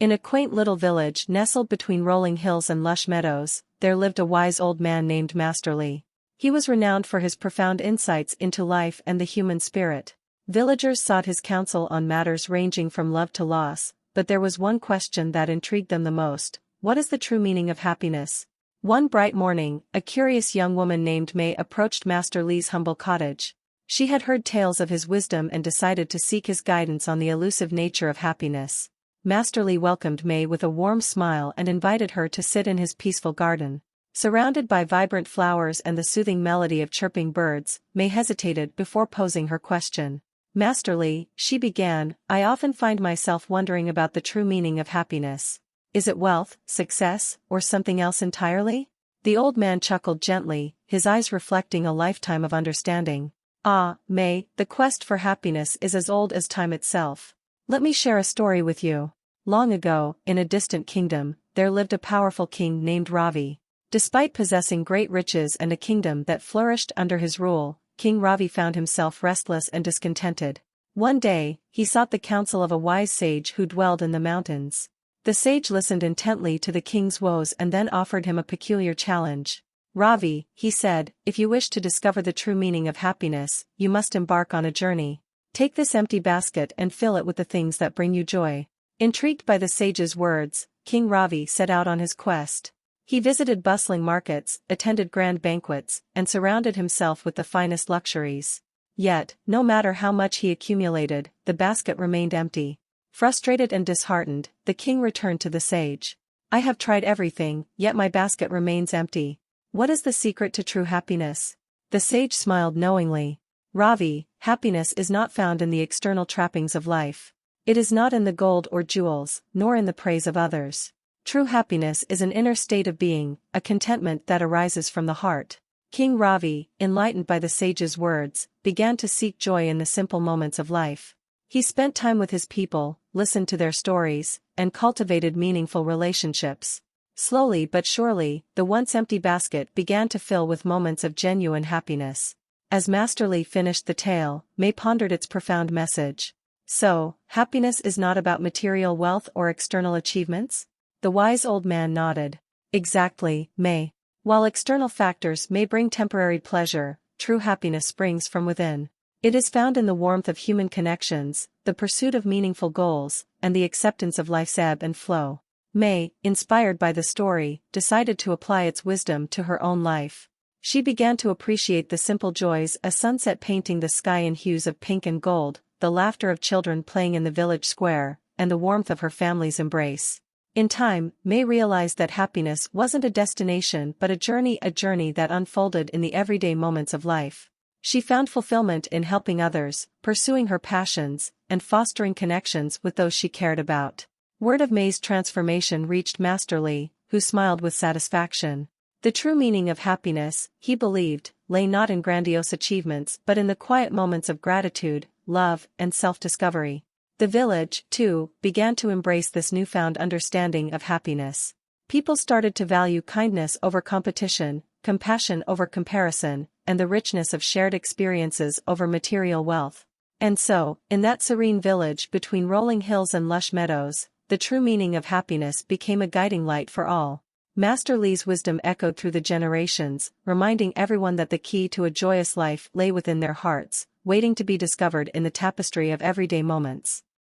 In a quaint little village nestled between rolling hills and lush meadows, there lived a wise old man named Master Lee. He was renowned for his profound insights into life and the human spirit. Villagers sought his counsel on matters ranging from love to loss, but there was one question that intrigued them the most: what is the true meaning of happiness? One bright morning, a curious young woman named May approached Master Lee's humble cottage. She had heard tales of his wisdom and decided to seek his guidance on the elusive nature of happiness. Master Lee welcomed May with a warm smile and invited her to sit in his peaceful garden. Surrounded by vibrant flowers and the soothing melody of chirping birds, May hesitated before posing her question. "Master Lee," she began, "I often find myself wondering about the true meaning of happiness. Is it wealth, success, or something else entirely?" The old man chuckled gently, his eyes reflecting a lifetime of understanding. "Ah, May, the quest for happiness is as old as time itself. Let me share a story with you. Long ago, in a distant kingdom, there lived a powerful king named Ravi. Despite possessing great riches and a kingdom that flourished under his rule, King Ravi found himself restless and discontented. One day, he sought the counsel of a wise sage who dwelled in the mountains. The sage listened intently to the king's woes and then offered him a peculiar challenge. "Ravi," he said, "if you wish to discover the true meaning of happiness, you must embark on a journey. Take this empty basket and fill it with the things that bring you joy." Intrigued by the sage's words, King Ravi set out on his quest. He visited bustling markets, attended grand banquets, and surrounded himself with the finest luxuries. Yet, no matter how much he accumulated, the basket remained empty. Frustrated and disheartened, the king returned to the sage. "I have tried everything, yet my basket remains empty. What is the secret to true happiness?" The sage smiled knowingly. "Ravi, happiness is not found in the external trappings of life. It is not in the gold or jewels, nor in the praise of others. True happiness is an inner state of being, a contentment that arises from the heart." King Ravi, enlightened by the sage's words, began to seek joy in the simple moments of life. He spent time with his people, listened to their stories, and cultivated meaningful relationships. Slowly but surely, the once empty basket began to fill with moments of genuine happiness. As Master Lee finished the tale, May pondered its profound message. "So, happiness is not about material wealth or external achievements?" The wise old man nodded. "Exactly, May. While external factors may bring temporary pleasure, true happiness springs from within. It is found in the warmth of human connections, the pursuit of meaningful goals, and the acceptance of life's ebb and flow." May, inspired by the story, decided to apply its wisdom to her own life. She began to appreciate the simple joys: a sunset painting the sky in hues of pink and gold, the laughter of children playing in the village square, and the warmth of her family's embrace. In time, May realized that happiness wasn't a destination but a journey that unfolded in the everyday moments of life. She found fulfillment in helping others, pursuing her passions, and fostering connections with those she cared about. Word of May's transformation reached Master Lee, who smiled with satisfaction. The true meaning of happiness, he believed, lay not in grandiose achievements but in the quiet moments of gratitude, love, and self-discovery. The village, too, began to embrace this newfound understanding of happiness. People started to value kindness over competition, compassion over comparison, and the richness of shared experiences over material wealth. And so, in that serene village between rolling hills and lush meadows, the true meaning of happiness became a guiding light for all. Master Lee's wisdom echoed through the generations, reminding everyone that the key to a joyous life lay within their hearts, waiting to be discovered in the tapestry of everyday moments.